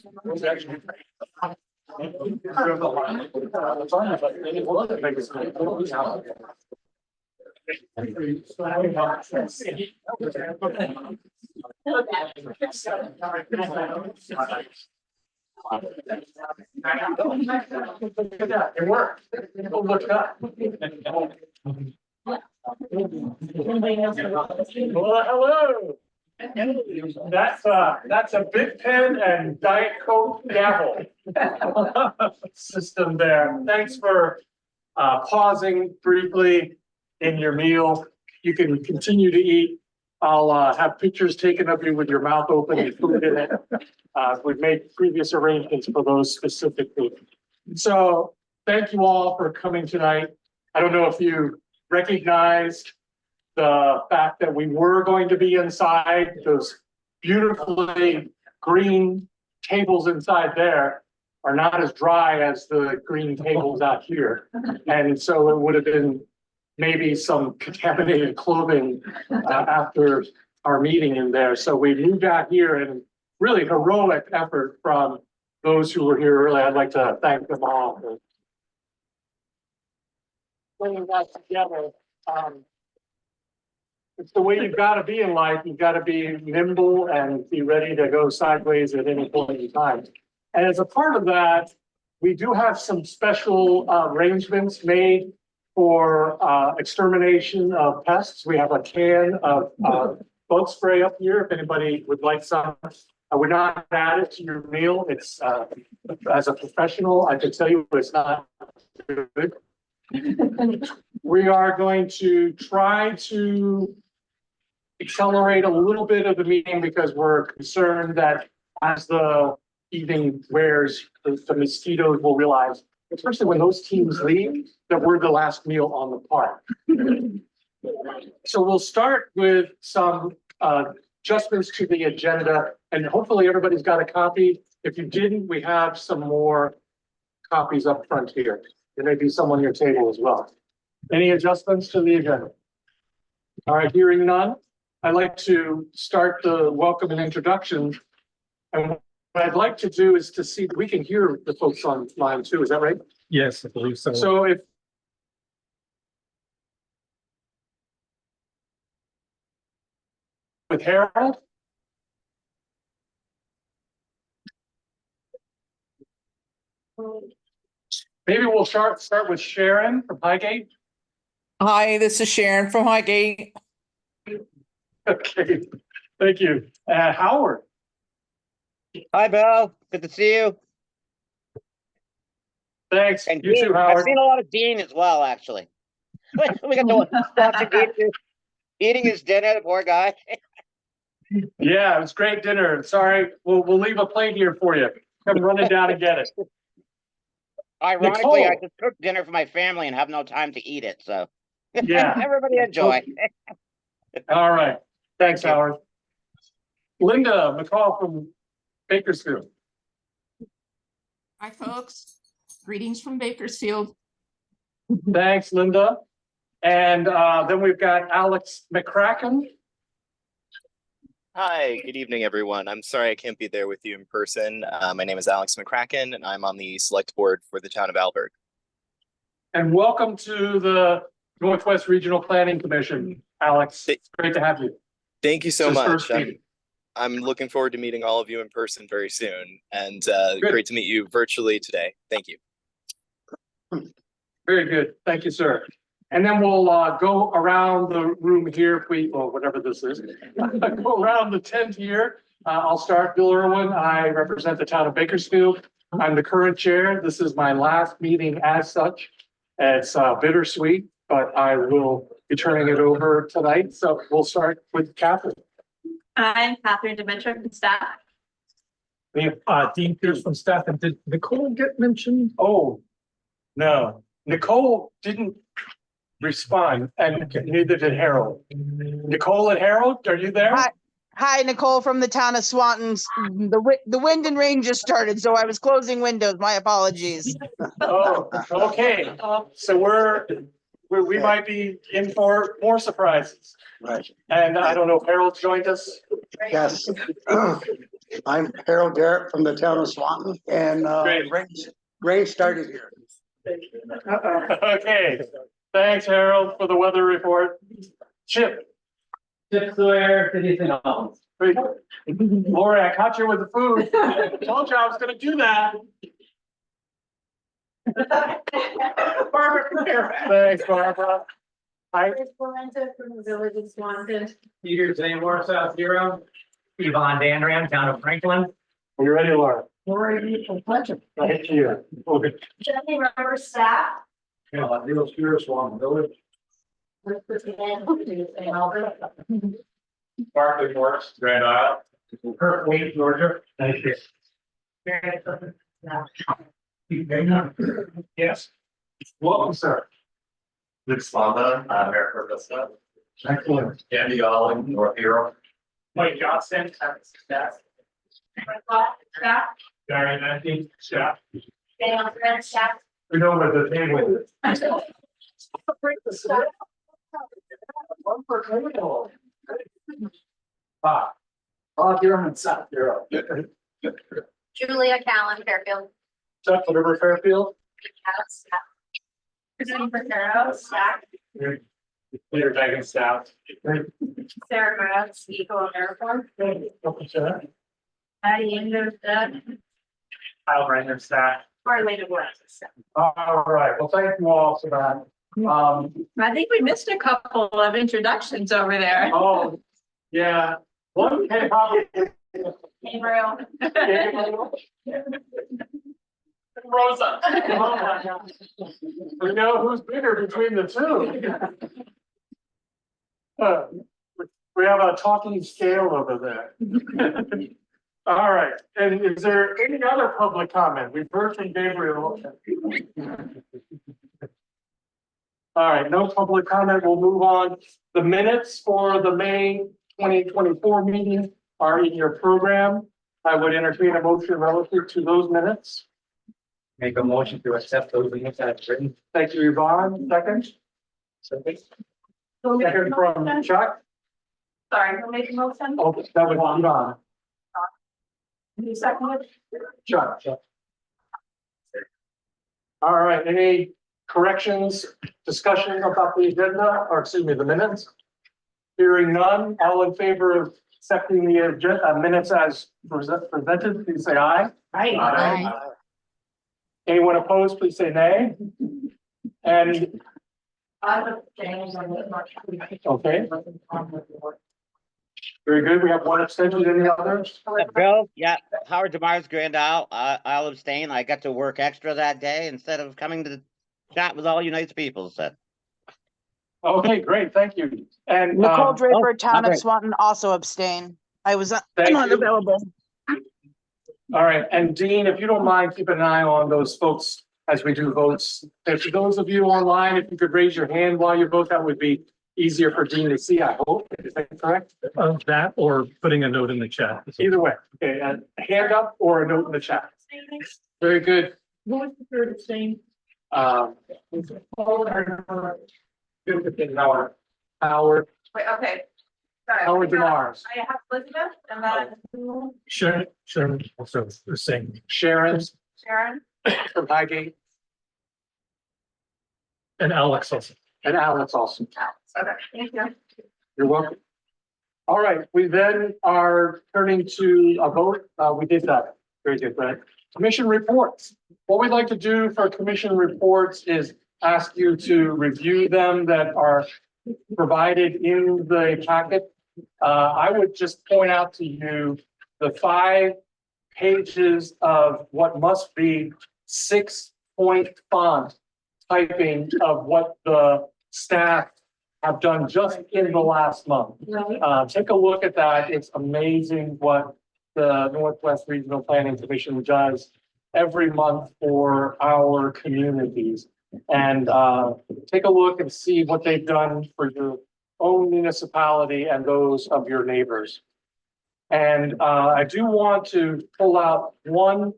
It worked. People looked up. Well, hello. That's a Big Pen and Diet Coke gavel system there. Thanks for pausing briefly in your meal. You can continue to eat. I'll have pictures taken of you with your mouth open and food in it. We've made previous arrangements for those specifically. So thank you all for coming tonight. I don't know if you recognized the fact that we were going to be inside. Those beautifully green tables inside there are not as dry as the green tables out here. And so it would have been maybe some contaminated clothing after our meeting in there. So we moved out here, and really heroic effort from those who were here early. I'd like to thank them all for putting that together. It's the way you've got to be in life. You've got to be nimble and be ready to go sideways at any point in time. And as a part of that, we do have some special arrangements made for extermination of pests. We have a can of bug spray up here if anybody would like some. I would not add it to your meal. It's as a professional, I can tell you it's not good. We are going to try to accelerate a little bit of the meeting because we're concerned that as the evening wears, the mosquitoes will realize, especially when those teams leave, that we're the last meal on the park. So we'll start with some adjustments to the agenda, and hopefully everybody's got a copy. If you didn't, we have some more copies up front here. There may be some on your table as well. Any adjustments to the agenda? All right, hearing none, I'd like to start the welcome and introduction. And what I'd like to do is to see if we can hear the folks online too. Is that right? Yes, I believe so. So if with Harold. Maybe we'll start with Sharon from Highgate. Hi, this is Sharon from Highgate. Okay, thank you. Howard. Hi, Bill. Good to see you. Thanks. And You Dean, too, Howard. I've seen a lot of Dean as well, actually. We got to watch Dean eating his dinner, the poor guy. Yeah, it was great dinner. Sorry, we'll leave a plate here for you. Come running down and get it. Ironically, Nicole. I just cooked dinner for my family and have no time to eat it, so Yeah. everybody enjoy. All right. Thanks, Howard. Linda McCall from Bakersfield. Hi, folks. Greetings from Bakersfield. Thanks, Linda. And then we've got Alex McCracken. Hi, good evening, everyone. I'm sorry I can't be there with you in person. My name is Alex McCracken, and I'm on the select board for the town of Alberg. And welcome to the Northwest Regional Planning Commission, Alex. It's great to have you. Thank you so This is much. first meeting. I'm looking forward to meeting all of you in person very soon, and Good. great to meet you virtually today. Thank you. Very good. Thank you, sir. And then we'll go around the room here, or whatever this is. Go around the tent here. I'll start. Bill Irwin. I represent the town of Bakersfield. I'm the current chair. This is my last meeting as such. It's bittersweet, but I will be turning it over tonight. So we'll start with Catherine. I'm Catherine Demetra from staff. We have Dean Pierce from staff. And did Nicole get mentioned? Oh, no. Nicole didn't respond, and neither did Harold. Nicole and Harold, are you there? Hi, Nicole from the town of Swanton. The wind and rain just started, so I was closing windows. My apologies. Oh, okay. So we might be in for more surprises. Right. And I don't know if Harold joined us. Yes. I'm Harold Garrett from the town of Swanton, and Great. rain started here. Okay, thanks Harold for the weather report. Chip. Chip Sawyer, City of Albans. Great. Lori, I caught you with the food. I told you I was gonna do that. Thanks, Barbara. From the village of Swanton. Peter Zamor, South Zero. Yvonne Danram, Town of Franklin. Are you ready, Laura? Lori, a pleasure. Thank you. Okay. Jenny Rubber staff. Neil Spears, Swan Village. Barkley Morris, Grand Isle. Kirk Wade, Georgia. Thank you. Yes. Welcome, sir. Luke Slava, Mayor Purpose. Excellent. Andy Alling, North Hero. Mike Johnson, staff. Staff. Gary Nancy, staff. Daniel Fred, staff. We know where the table is. One for table. German, South Hero. Julia Callan, Fairfield. Chuck, whatever Fairfield. Christine Ferrero, staff. Peter Megan, staff. Sarah Gratz, Eco Americorn. Welcome, sir. Patty Indo, staff. Kyle Brandon, staff. Marlena West, staff. All right, well, thank you all for that. I think we missed a couple of introductions over there. Oh, yeah. One can probably. Gabriel. Rosa. Oh my God. We know who's bigger between the two. We have a talking scale over there. All right, and is there any other public comment? We've heard from Gabriel. All right, no public comment. We'll move on. The minutes for the May 2024 meeting are in your program. I would entertain a motion relative to those minutes. Make a motion to accept those minutes as written. Thank you, Yvonne. Second. Second from Chuck. Sorry, who made the motion? Oh, that was Yvonne. Who seconded? Chuck. All right, any corrections, discussion about the agenda, or excuse me, the minutes? Hearing none, all in favor of accepting the agenda, minutes as presented, please say aye. Aye. Anyone opposed, please say nay. And, okay, very good. We have one abstention. Any others? Bill, yeah, Howard Demar's Grand Isle, I'll abstain. I got to work extra that day instead of coming to chat with all you nice people, so. Okay, great. Thank you. And Nicole Draper, oh, town of okay. Swanton, also abstain. I was Thank you. unavailable. all right, and Dean, if you don't mind, keep an eye on those folks as we do votes. And for those of you online, if you could raise your hand while you vote, that would be easier for Dean to see, I hope. Is that correct? That or putting a note in the chat. Either way. Okay, a hand up or a note in the chat. Very good. Who was the third abstain? Howard, Wait, okay. Sorry. Howard Demars, I have Elizabeth and then Sharon also the same. Sharon Sharon. from Highgate, And Alex also. and Alex also. Okay, thank you. You're welcome. All right, we then are turning to a vote. We did that. Very good, Brad. Commission reports. What we'd like to do for commission reports is ask you to review them that are provided in the packet. I would just point out to you the 5 pages of what must be 6-point font typing of what the staff have done just in the last month. Take a look at that. It's amazing what the Northwest Regional Planning Commission does every month for our communities. And take a look and see what they've done for your own municipality and those of your neighbors. And I do want to pull out one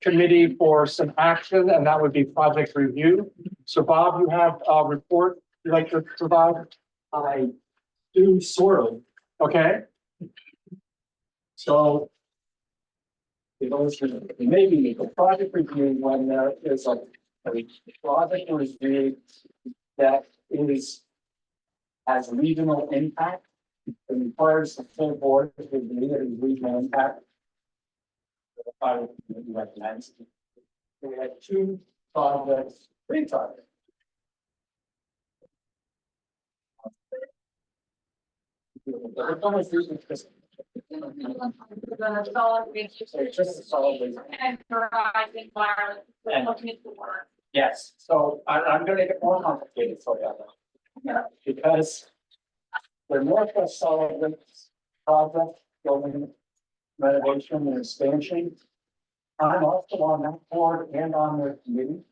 committee for some action, and that would be project review. So Bob, you have a report you'd like to provide? I do sort of. Okay, So. Maybe the project review when there is a project review that has regional impact. It requires the full board to review it as regional impact. I recommend. We had two projects, three projects. The solid waste. Just a solid waste. And Verizon Wireless, we're looking at the work. Yes, so I'm gonna make it more complicated for you. Yeah, because the Northwest Solid Waste project, building renovation and expansion. I'm also on that board and on the committee.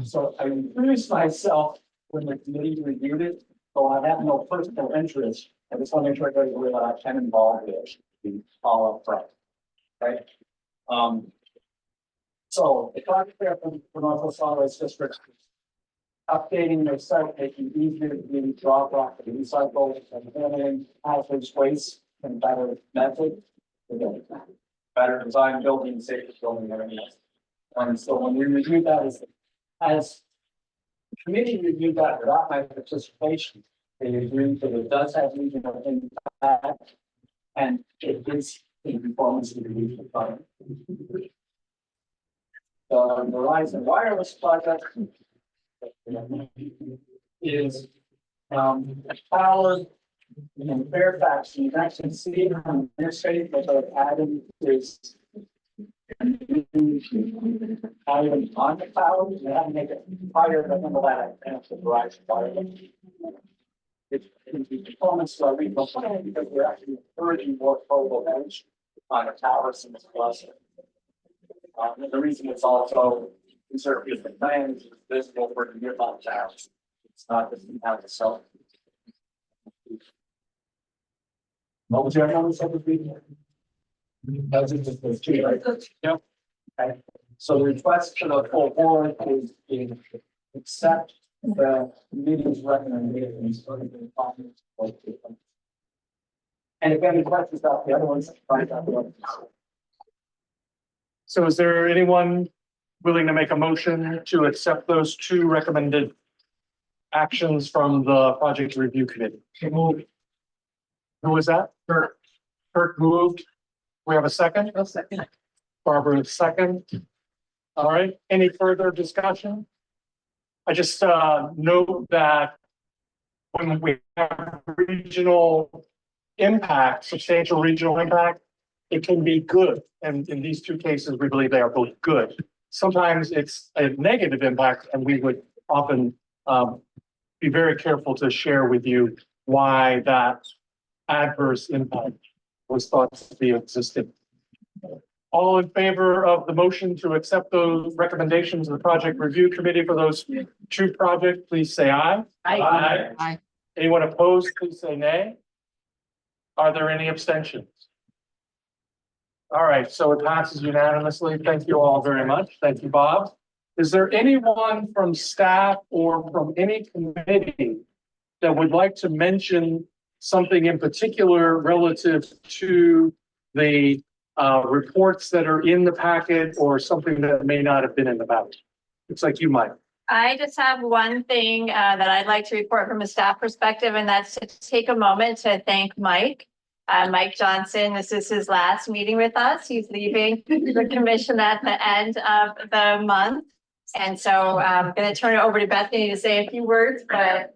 So I introduced myself when the committee reviewed it, so I have no personal interest. I just want to make sure everybody realizes I'm involved with the all up front. Right? So the project there for Northwest Solid Waste District. Updating their site, making it easier to do drop off and recycle and handling hazardous waste and better method. Better design building, safer building, everything else. And so when we reviewed that as the committee reviewed that without my participation, they agreed that it does have regional impact and it is in conformance with the regional plan. The Verizon Wireless project is powered in Fairfax. You can actually see it on their state, but they're adding is item on the cloud. You have to make it higher than the ladder and it's the Verizon Wireless. It's the performance to our regional plan because we're actually encouraging more mobile edge on the towers in this cluster. And the reason it's also conservative the plan is visible for the nearby towers. It's not just in how to sell. What was your number? That's just those two, right? Yep. Okay. So the request to the full board is in accept the committee's recommendations. And if any questions about the other ones, find out the others. So is there anyone willing to make a motion to accept those two recommended actions from the project review committee? Who was that? Kurt. Kurt moved. We have a second? A second. Barbara, second. All right, any further discussion? I just note that when we have regional impact, substantial regional impact, it can be good. And in these two cases, we believe they are both good. Sometimes it's a negative impact, and we would often be very careful to share with you why that adverse impact was thought to be existing. All in favor of the motion to accept those recommendations of the project review committee for those two projects, please say aye. Aye. Aye. Anyone opposed, please say nay. Are there any abstentions? All right, so it passes unanimously. Thank you all very much. Thank you, Bob. Is there anyone from staff or from any committee that would like to mention something in particular relative to the reports that are in the packet or something that may not have been in the packet? Looks like you might. I just have one thing that I'd like to report from a staff perspective, and that's to take a moment to thank Mike. Mike Johnson, this is his last meeting with us. He's leaving the commission at the end of the month. And so I'm going to turn it over to Bethany to say a few words, but.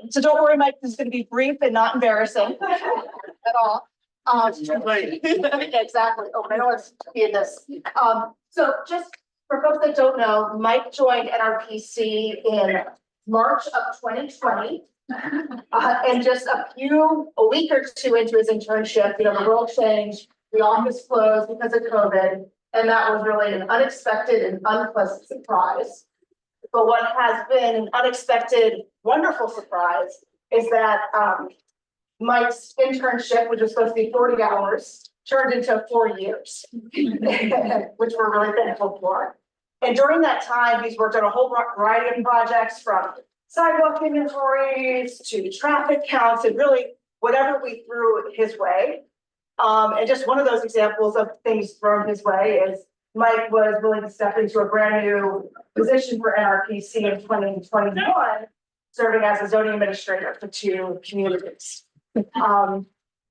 So don't worry, Mike, this is gonna be brief and not embarrassing at all. Exactly. Oh, I don't want to be in this. So just for folks that don't know, Mike joined NRPC in March of 2020. And just a week or two into his internship, the world changed, the office closed because of COVID. And that was really an unexpected and unpleasant surprise. But what has been an unexpected, wonderful surprise is that Mike's internship, which was supposed to be 40 hours, turned into 4 years, which we're really thankful for. And during that time, he's worked on a whole variety of projects, from sidewalk inventories to traffic counts and really whatever we threw his way. And just one of those examples of things thrown his way is Mike was willing to step into a brand new position for NRPC in 2021, serving as a zoning administrator for 2 communities.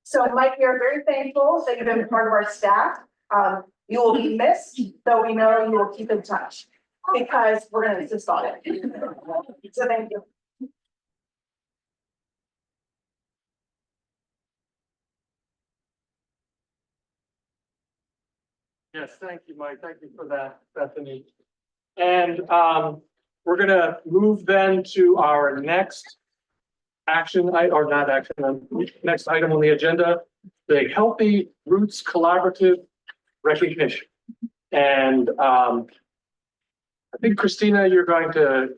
So Mike, we are very thankful that you've been part of our staff. You will be missed, though we know you will keep in touch because we're going to insist on it. So thank you. Yes, thank you, Mike. Thank you for that, Bethany. And we're gonna move then to our next next item on the agenda, the Healthy Roots Collaborative Recognition. And I think Christina, you're going to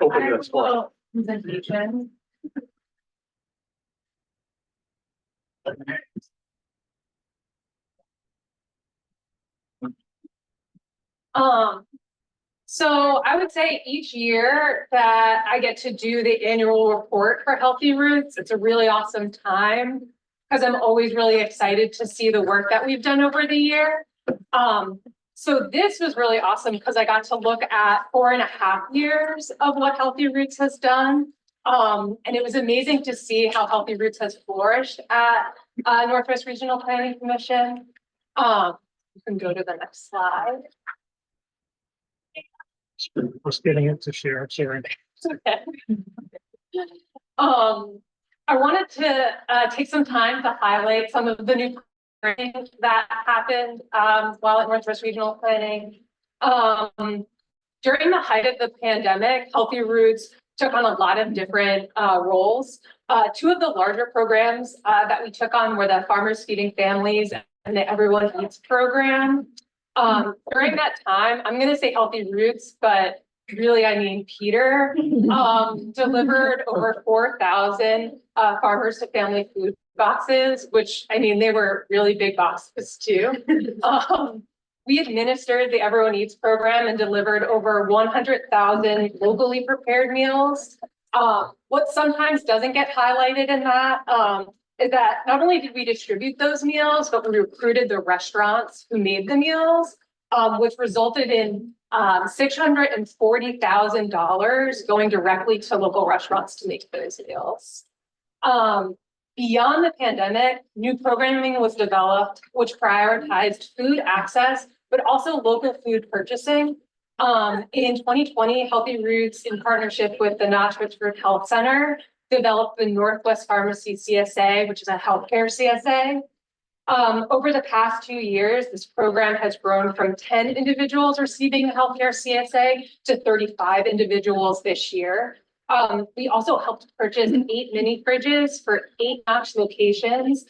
open this for us. Presentation. So I would say each year that I get to do the annual report for Healthy Roots, it's a really awesome time because I'm always really excited to see the work that we've done over the year. So this was really awesome because I got to look at 4.5 years of what Healthy Roots has done. And it was amazing to see how Healthy Roots has flourished at Northwest Regional Planning Commission. You can go to the next slide. Just getting it to share. Okay. I wanted to take some time to highlight some of the new things that happened while at Northwest Regional Planning. During the height of the pandemic, Healthy Roots took on a lot of different roles. 2 of the larger programs that we took on were the Farmers Feeding Families and the Everyone Eats program. During that time, I'm going to say Healthy Roots, but really, I mean, Peter delivered over 4,000 farmers to family food boxes, which I mean, they were really big boxes too. We administered the Everyone Eats program and delivered over 100,000 locally prepared meals. What sometimes doesn't get highlighted in that is that not only did we distribute those meals, but we recruited the restaurants who made the meals, which resulted in $640,000 going directly to local restaurants to make those meals. Beyond the pandemic, new programming was developed, which prioritized food access, but also local food purchasing. In 2020, Healthy Roots, in partnership with the Notch Richford Health Center, developed the Northwest Pharmacy CSA, which is a healthcare CSA. Over the past 2 years, this program has grown from 10 individuals receiving the healthcare CSA to 35 individuals this year. We also helped purchase 8 mini fridges for 8 Notch locations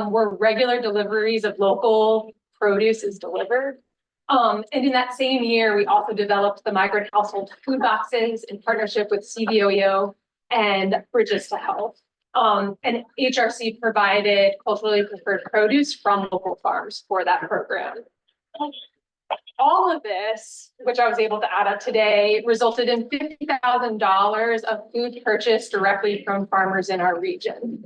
where regular deliveries of local produce is delivered. And in that same year, we also developed the migrant household food boxes in partnership with CVOEO and Bridges to Health. And HRC provided culturally preferred produce from local farms for that program. All of this, which I was able to add up today, resulted in $50,000 of food purchased directly from farmers in our region.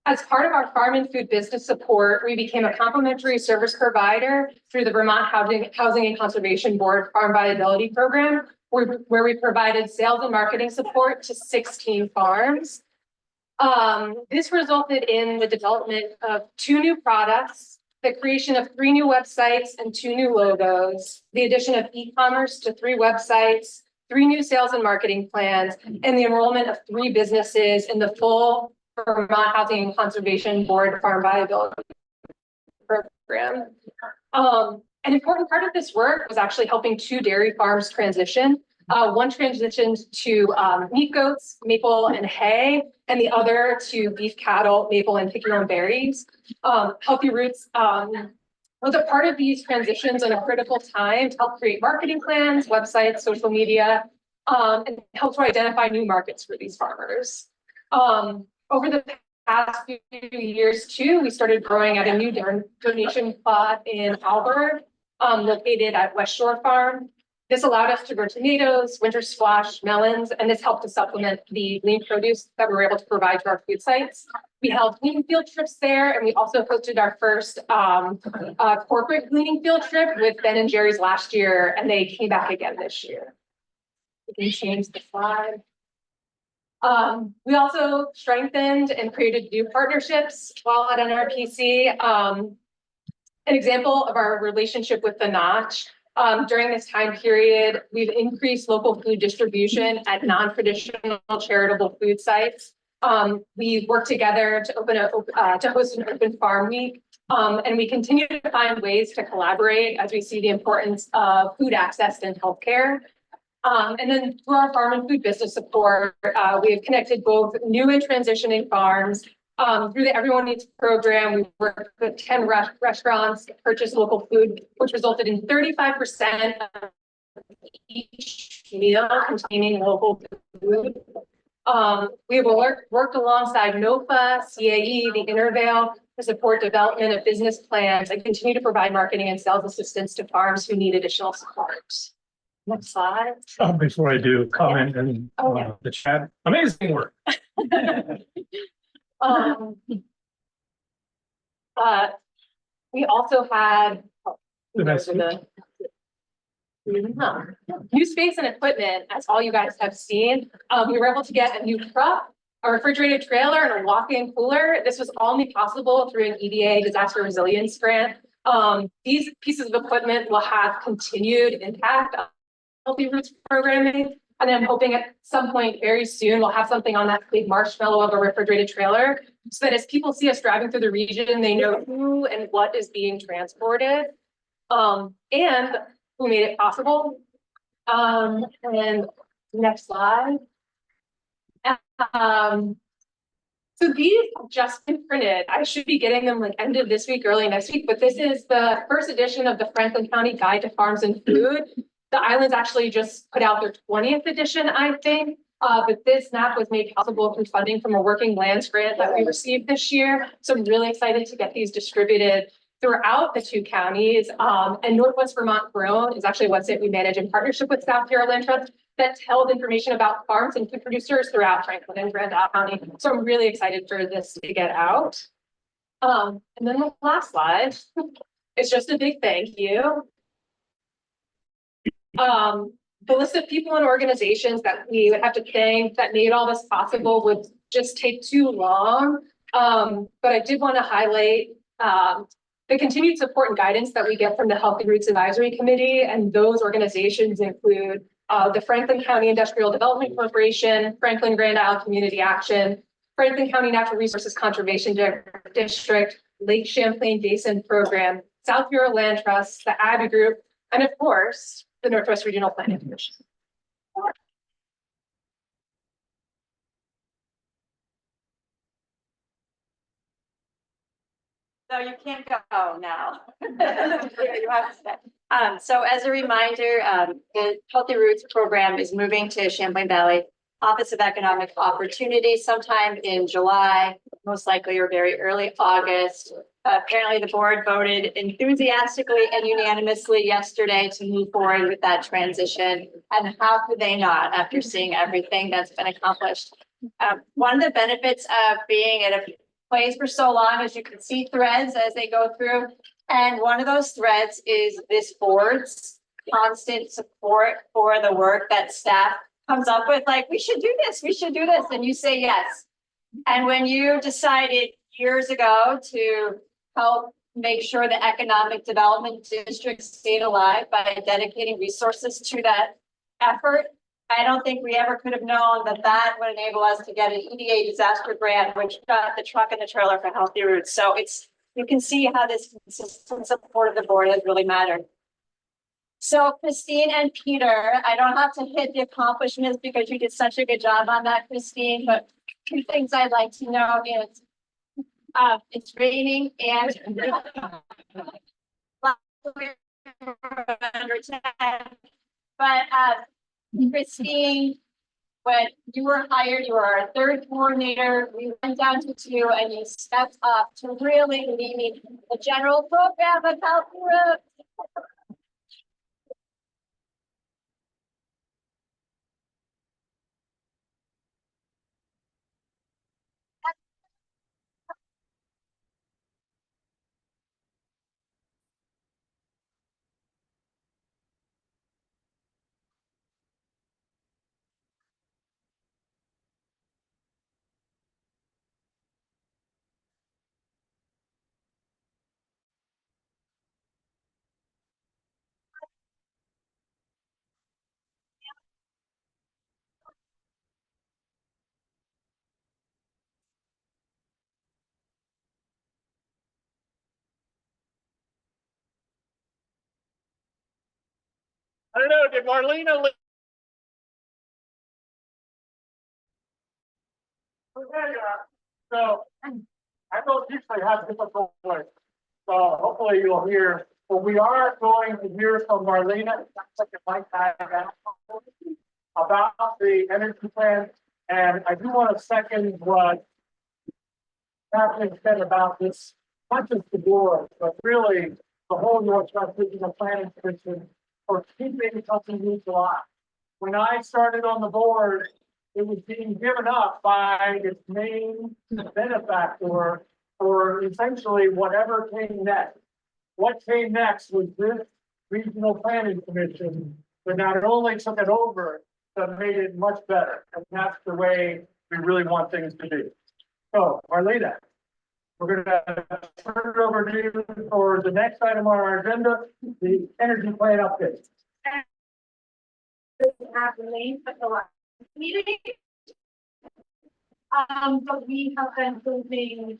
As part of our farm and food business support, we became a complimentary service provider through the Vermont Housing and Conservation Board Farm Viability Program, where we provided sales and marketing support to 16 farms. This resulted in the development of 2 new products, the creation of 3 new websites and 2 new logos, the addition of e-commerce to 3 websites, 3 new sales and marketing plans, and the enrollment of 3 businesses in the full Vermont Housing and Conservation Board Farm Viability Program. An important part of this work was actually helping 2 dairy farms transition. One transitioned to meat goats, maple and hay, and the other to beef cattle, maple and picky on berries. Healthy Roots was a part of these transitions in a critical time to help create marketing plans, websites, social media, and help to identify new markets for these farmers. Over the past few years too, we started growing at a new donation plot in Albert, located at West Shore Farm. This allowed us to grow tomatoes, winter squash, melons, and this helped to supplement the lean produce that we were able to provide to our food sites. We held gleaning field trips there, and we also hosted our first corporate gleaning field trip with Ben and Jerry's last year, and they came back again this year. We can change the slide. We also strengthened and created new partnerships while at NRPC. An example of our relationship with the Notch. During this time period, we've increased local food distribution at non-traditional charitable food sites. We worked together to host an open farm week, and we continue to find ways to collaborate as we see the importance of food access and healthcare. And then through our farm and food business support, we have connected both new and transitioning farms. Through the Everyone Eats program, we worked with 10 restaurants to purchase local food, which resulted in 35% of each meal containing local food. We have worked alongside NOFA, CAE, the Intervale to support development of business plans and continue to provide marketing and sales assistance to farms who need additional support. Next slide. Before I do, comment in the chat. Amazing work. We also had new space and equipment, as all you guys have seen. We were able to get a new truck, a refrigerated trailer, and a walk-in cooler. This was all made possible through an EDA disaster resilience grant. These pieces of equipment will have continued impact on Healthy Roots programming. And I'm hoping at some point very soon, we'll have something on that big marshmallow of a refrigerated trailer so that as people see us driving through the region, they know who and what is being transported and who made it possible. And next slide. So these have just been printed. I should be getting them like end of this week, early next week, but this is the first edition of the Franklin County Guide to Farms and Food. The islands actually just put out their 20th edition, I think, but this map was made possible through funding from a working lands grant that we received this year. So I'm really excited to get these distributed throughout the two counties. And Northwest Vermont Grown is actually a website we manage in partnership with South Bureau Land Trust that tells information about farms and food producers throughout Franklin and Grand Isle County. So I'm really excited for this to get out. And then the last slide is just a big thank you. The list of people and organizations that we would have to thank that made all this possible would just take too long. But I did want to highlight the continued support and guidance that we get from the Healthy Roots Advisory Committee. And those organizations include the Franklin County Industrial Development Corporation, Franklin Grand Isle Community Action, Franklin County Natural Resources Conservation District, Lake Champlain Basin Program, South Bureau Land Trust, the Abbey Group, and of course, the Northwest Regional Planning Commission. So you can't go now. You have to stay. So as a reminder, the Healthy Roots program is moving to Champlain Valley Office of Economic Opportunity sometime in July, most likely or very early August. Apparently the board voted enthusiastically and unanimously yesterday to move forward with that transition. And how could they not after seeing everything that's been accomplished? One of the benefits of being at a place for so long is you can see threads as they go through. And one of those threads is this board's constant support for the work that staff comes up with, like, we should do this, and you say yes. And when you decided years ago to help make sure the economic development district stayed alive by dedicating resources to that effort, I don't think we ever could have known that that would enable us to get an EDA disaster grant, which got the truck and the trailer for Healthy Roots. So you can see how this consistent support of the board has really mattered. So Christine and Peter, I don't have to hit the accomplishments because you did such a good job on that, Christine, but two things I'd like to know is it's raining and but Christine, when you were hired, you were our third coordinator. We went down to 2 and you stepped up to really lead the general program of Healthy Roots. I don't know, did Marlena? Oh, there you are. So I don't usually have difficult voice. So hopefully you'll hear, but we are going to hear from Marlena about the energy plan. And I do want to second what Catherine said about this, not just the board, but really the whole Northwest Regional Planning Commission for keeping something needs alive. When I started on the board, it was being given up by its main benefactor for essentially whatever came next. What came next was this regional planning commission that not only took it over, but made it much better. And that's the way we really want things to be. So, Marlena, we're gonna turn it over to you for the next item on our agenda, the energy plan update. Meeting. But we have been holding,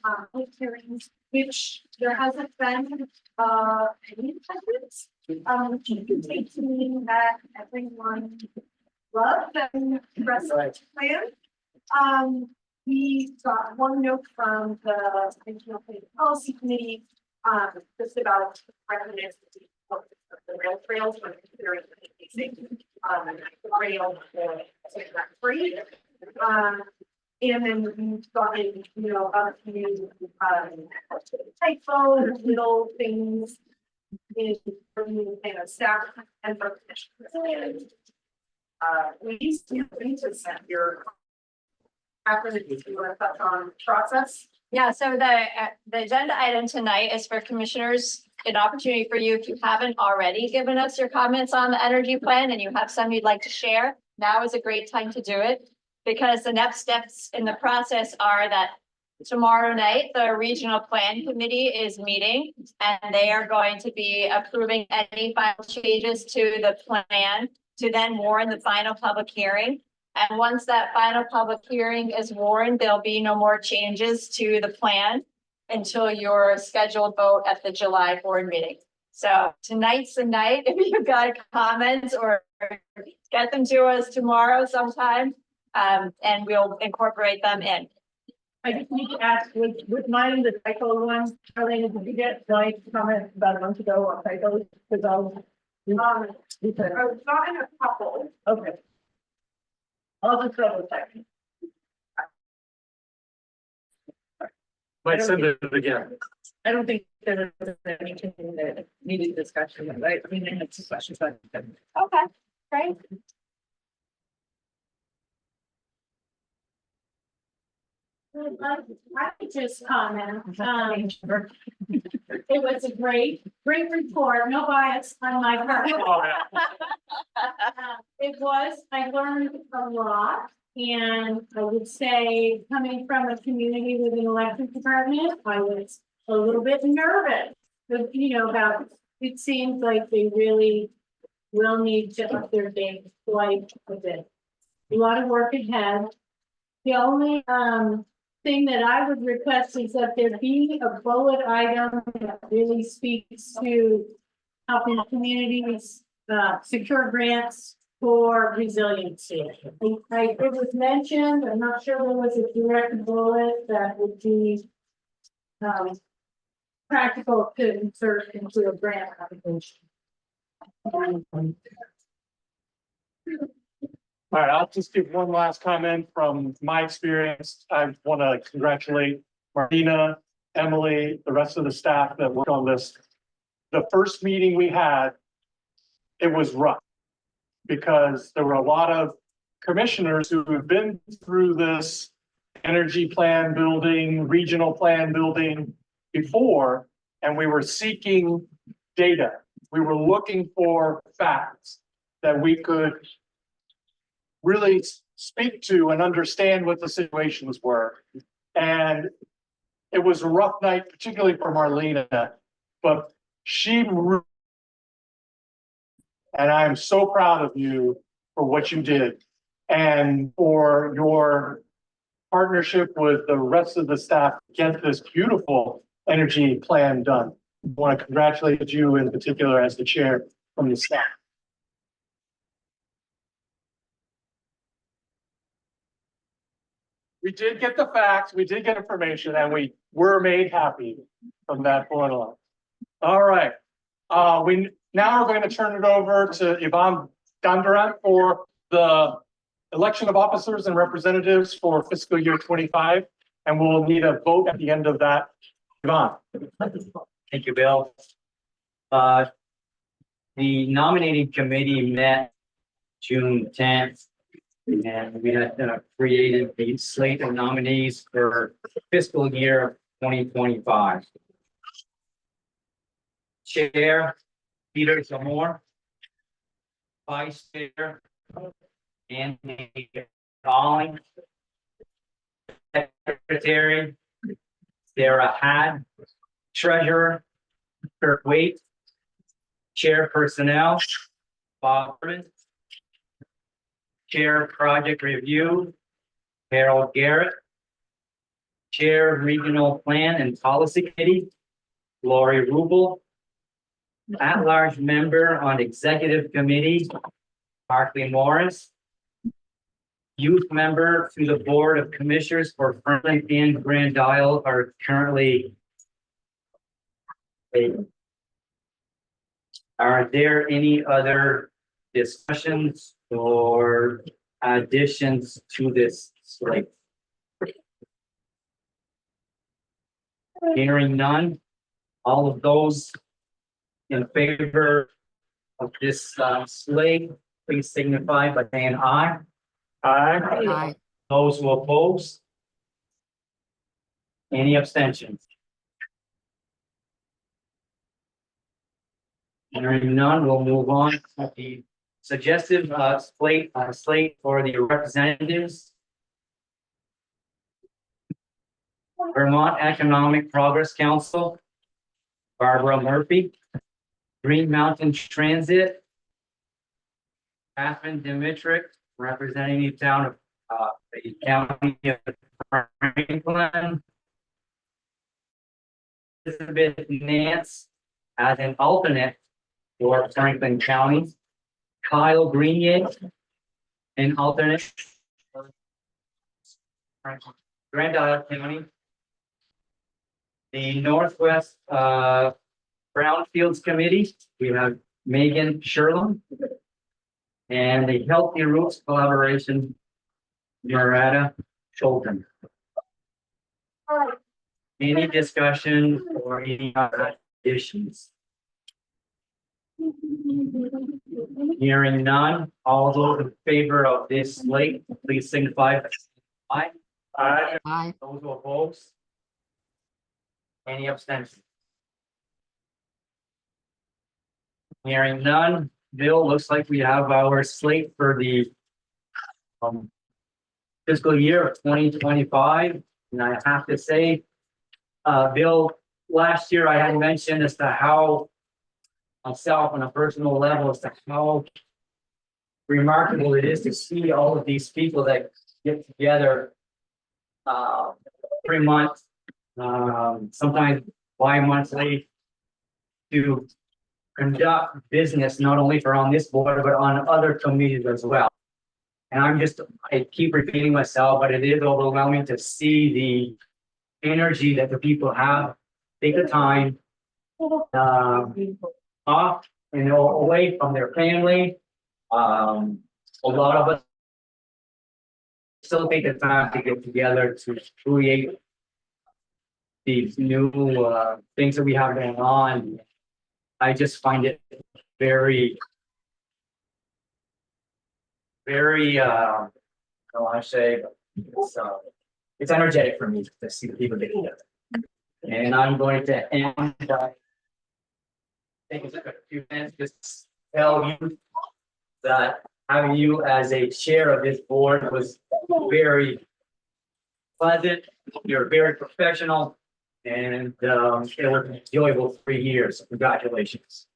hearings, which there hasn't been, any attendance. You can take to mean that everyone loved and rest of the plan. We got one note from the Regional Planning Policy Committee, just about recommending the rail trails when considering the rail free. And then we've gotten, a few typos, little things in staff and for commissioners. We used to send your after the you want to touch on process. Yeah, so the agenda item tonight is for commissioners, an opportunity for you, if you haven't already given us your comments on the energy plan and you have some you'd like to share, now is a great time to do it. Because the next steps in the process are that tomorrow night, the Regional Plan Committee is meeting and they are going to be approving any final changes to the plan to then warn the final public hearing. And once that final public hearing is warned, there'll be no more changes to the plan until your scheduled vote at the July board meeting. So tonight's the night. If you've got comments or get them to us tomorrow sometime. And we'll incorporate them in. I just need to ask, with mine, the typo one, Arlene, did you get my comment about a month ago on typos? Because I'll. I was not in a couple. Okay. I'll just double check. Might send it again. I don't think there was anything that needed discussion, right? I mean, I had some questions, but. Okay, great. I could just comment, it was a great report, no bias on my part. It was, I learned a lot, and I would say, coming from a community with an electric department, I was a little bit nervous. But, about, it seems like they really will need to up their game quite a bit. A lot of work ahead. The only, thing that I would request is that there be a bullet item that really speaks to helping communities secure grants for resiliency. It was mentioned, I'm not sure there was a direct bullet that would be practical to insert into a grant application. All right, I'll just give one last comment from my experience. I want to congratulate Martina, Emily, the rest of the staff that worked on this. The first meeting we had, it was rough because there were a lot of commissioners who have been through this energy plan building, regional plan building before, and we were seeking data. We were looking for facts that we could really speak to and understand what the situations were. And it was a rough night, particularly for Marlena, but and I'm so proud of you for what you did and for your partnership with the rest of the staff to get this beautiful energy plan done. I want to congratulate you in particular as the chair from the staff. we did get the facts, we did get information, and we were made happy from that point on. All right, now we're going to turn it over to Yvonne Dandaran for the election of officers and representatives for fiscal year 25, and we'll need a vote at the end of that. Yvonne. Thank you, Bill. The nominating committee met June 10th. And we had created the slate of nominees for fiscal year 2025. Chair, Peter Zamore. Vice Chair, Anthony Alling. Secretary, Sarah Had. Treasurer, Kurt Waite. Chair Personnel, Bob Irwin. Chair Project Review, Harold Garrett. Chair Regional Plan and Policy Committee, Lori Rubel. At-large member on Executive Committee, Markley Morris. Youth member to the Board of Commissioners for Franklin and Grand Isle are currently vacant. Are there any other discussions or additions to this slate? Hearing none, all of those in favor of this slate, please signify by saying aye. Aye. Those who oppose? Any abstentions? Hearing none, we'll move on to the suggestive slate for the representatives. Vermont Economic Progress Council, Barbara Murphy. Green Mountain Transit, Catherine Dimitrick, representing the town of the county of Franklin. Elizabeth Nance as an alternate for Franklin County. Kyle Grenier, an alternate for Grand Isle County. The Northwest Brownfields Committee, we have Megan Sherlin. And the Healthy Roots Collaboration, Marietta Cholton. Any discussion or any other issues? Hearing none, all those in favor of this slate, please signify by aye. Aye. Those who oppose? Any abstentions? Hearing none, Bill, looks like we have our slate for the fiscal year of 2025. And I have to say, Bill, last year I had mentioned as to how myself on a personal level as to how remarkable it is to see all of these people that get together every month, sometimes bi-monthly, to conduct business not only for on this board but on other committees as well. And I keep repeating myself, but it is overwhelming to see the energy that the people have, take the time off and away from their family. A lot of us still take the time to get together to create these new things that we have going on. I just find it very, I don't want to say, but it's energetic for me to see the people get together. And I'm going to end by taking a few minutes just to tell you that having you as a chair of this board was very pleasant. You're very professional, and it was an enjoyable 3 years. Congratulations.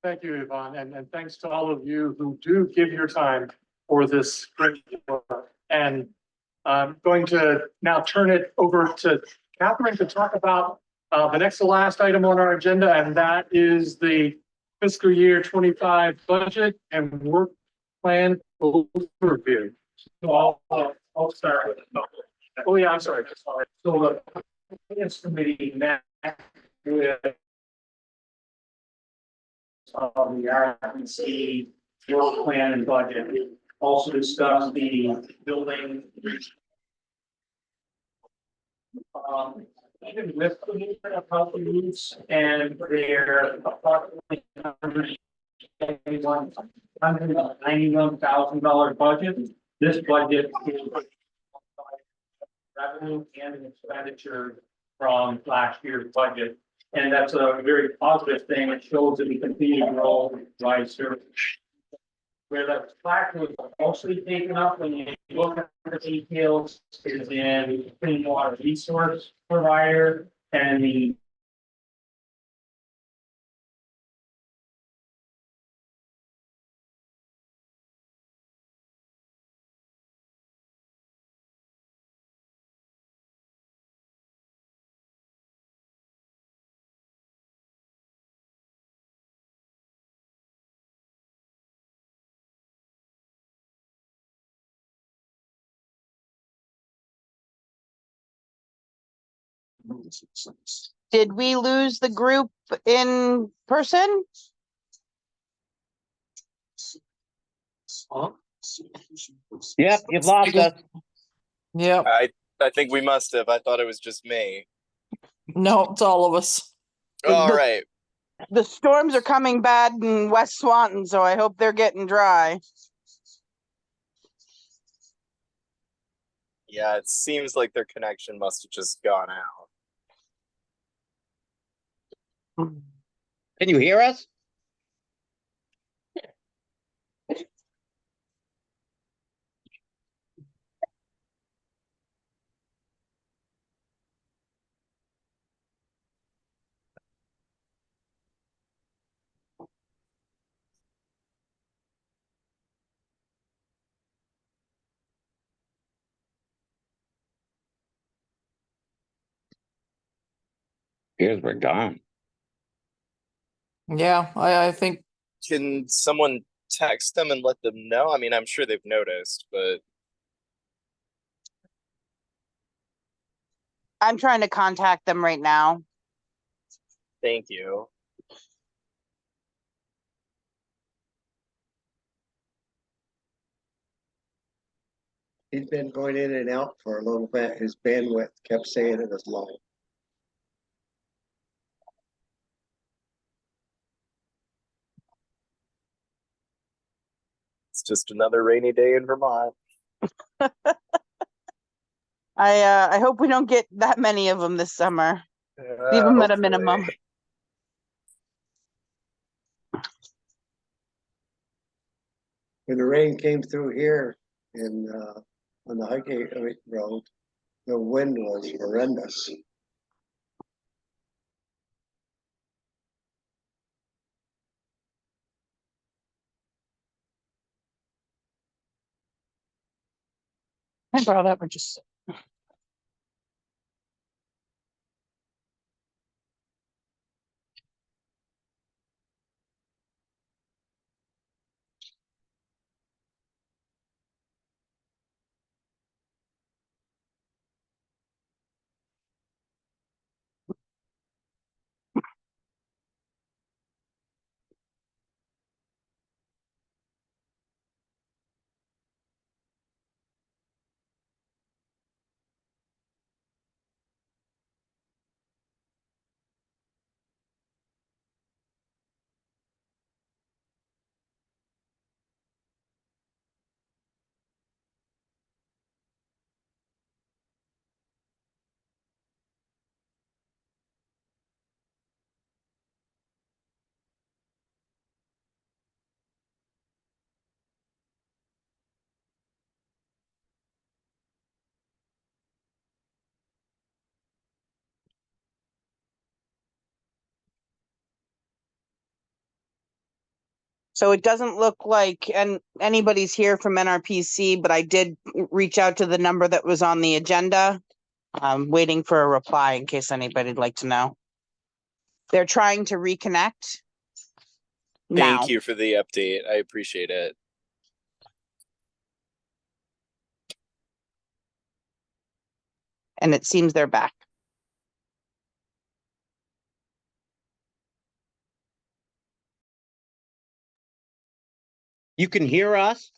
Thank you, Yvonne, and thanks to all of you who do give your time for this great work. And I'm going to now turn it over to Catherine to talk about The next to last item on our agenda, and that is the fiscal year 25 budget and work plan overview. So I'll start with a couple. Oh, yeah, I'm sorry. So the finance committee met with the RPC work plan and budget. Also discussed the building. Even with the of healthy roots and their approximately $191,000 budget. This budget is revenue and an expenditure from last year's budget. And that's a very positive thing. It shows that we continue to grow by service. Where the slack was mostly taken up when you look at the details is in clean water resource provider and the Did we lose the group in person? Yep, you've lost us. Yep. I think we must have. I thought it was just me. No, it's all of us. All right. The storms are coming bad in West Swanton, so I hope they're getting dry. Yeah, it seems like their connection must have just gone out. Can you hear us? Here's we're gone. Yeah, I think Can someone text them and let them know? I mean, I'm sure they've noticed, but I'm trying to contact them right now. thank you. He's been going in and out for a little bit. His bandwidth kept saying it was low. It's just another rainy day in Vermont. I hope we don't get that many of them this summer. Leave them at a minimum. When the rain came through here in, on the Highgate Road, the wind was horrendous. I borrow that one just. So it doesn't look like anybody's here from NRPC, but I did reach out to the number that was on the agenda. I'm waiting for a reply in case anybody'd like to know. They're trying to reconnect now. Thank you for the update. I appreciate it. And it seems they're back. You can hear us?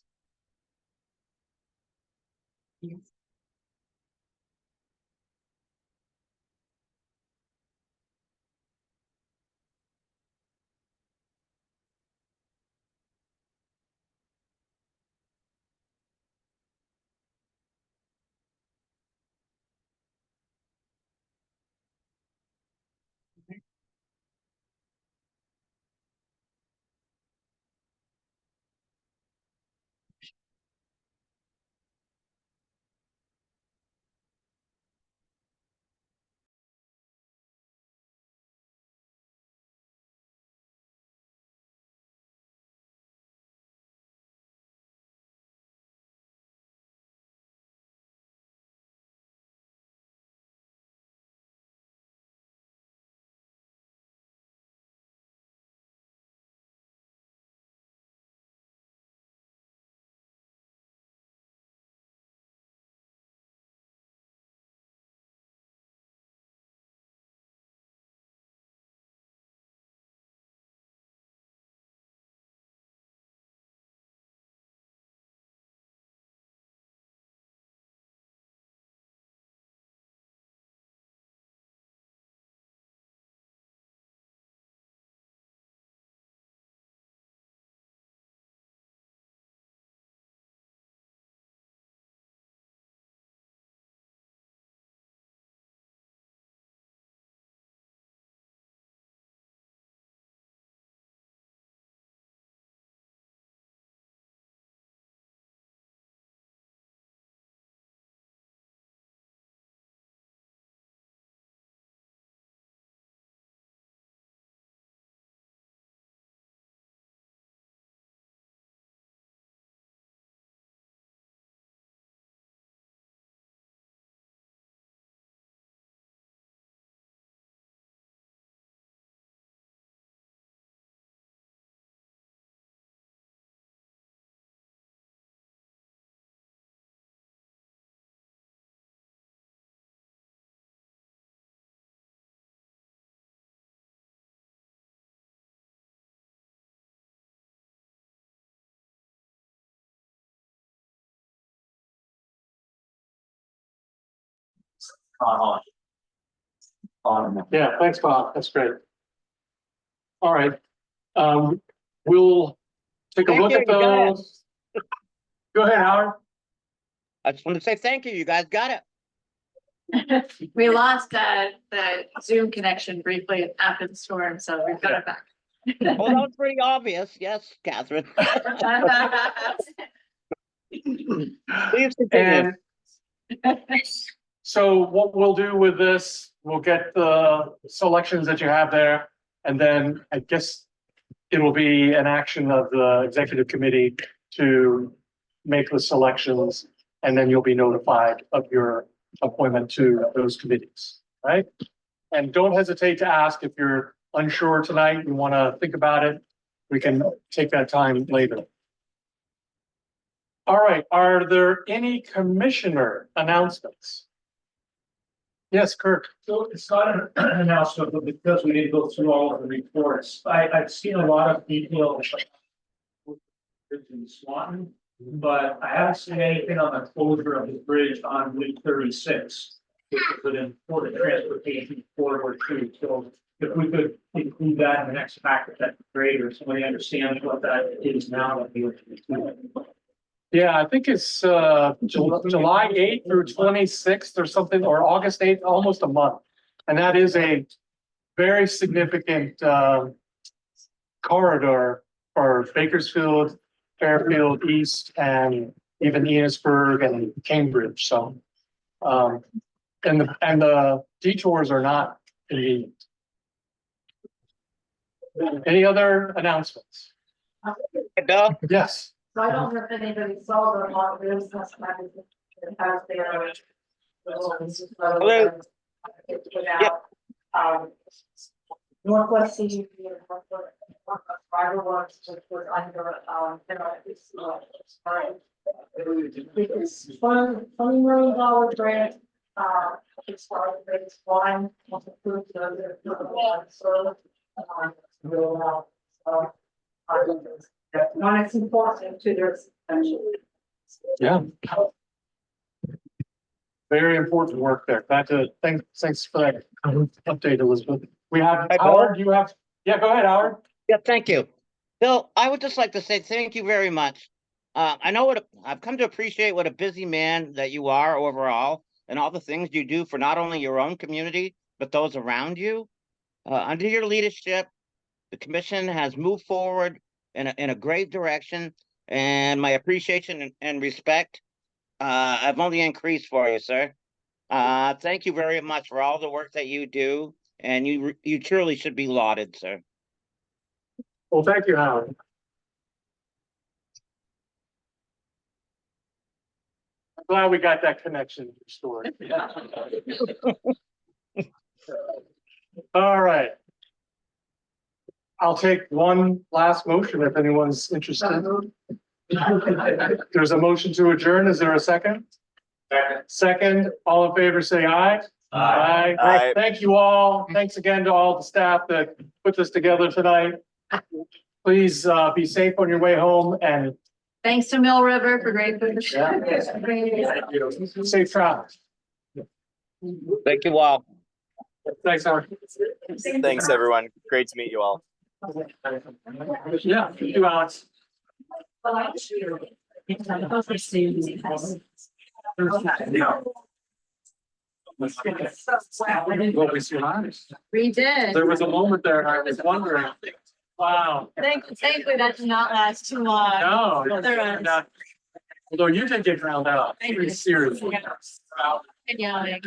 Yeah, thanks, Bob. That's great. All right. We'll take a Thank look you, at you got it. those. Go ahead, Howard. I just want to say thank you. You guys got it. We lost the Zoom connection briefly after the storm, so we've got it back. Well, that was pretty obvious. Yes, Catherine. Please continue. And so what we'll do with this, we'll get the selections that you have there. And then I guess it'll be an action of the executive committee to make the selections. And then you'll be notified of your appointment to those committees, right? And don't hesitate to ask if you're unsure tonight, you want to think about it. We can take that time later. All right, are there any commissioner announcements? Yes, Kirk. So it's not an announcement, but because we didn't go through all of the reports, I've seen a lot of detail in Swanton, but I haven't seen anything on the closure of the bridge on Route 36, which is an important transportation corridor too. So if we could include that in the next packet, that'd be great, or somebody understands what that is now, that'd be able to do it. Yeah, I think it's July 8th through 26th or something, or August 8th, almost a month. And that is a very significant corridor for Bakersfield, Fairfield East, and even Enosburg and Cambridge. So, and the detours are not convenient. Any other announcements? Bill? Yes. So I don't know if anybody saw the lot of this has their. Hello. Put out, Northwest CUP and fiber works, which was under, it's $20 million grant, it's for phase one, once approved, when it's important to their expansion. Yeah. Very important work there. Thanks for that update, Elizabeth. We have Hi, Bill. Howard, you have, yeah, go ahead, Howard. Yeah, thank you. Bill, I would just like to say thank you very much. I know I've come to appreciate what a busy man that you are overall and all the things you do for not only your own community, but those around you. Under your leadership, the commission has moved forward in a great direction, and my appreciation and respect have only increased for you, sir. Thank you very much for all the work that you do, and you truly should be lauded, sir. Well, thank you, Howard. I'm glad we got that connection restored. All right. I'll take one last motion if anyone's interested. There's a motion to adjourn. Is there a second? Second, all in favor, say aye. Aye. Aye. Thank you all. Thanks again to all the staff that put this together tonight. Please be safe on your way home and Thanks to Mill River for great food. safe travels. Thank you all. Thanks, Howard. Thanks, everyone. Great to meet you all. Yeah, you, Alex. Well, we survived. We did. There was a moment there and I was wondering, wow. Thankfully, that did not last too long. No. Otherwise- Although you did get drowned out. Pretty seriously. Yeah.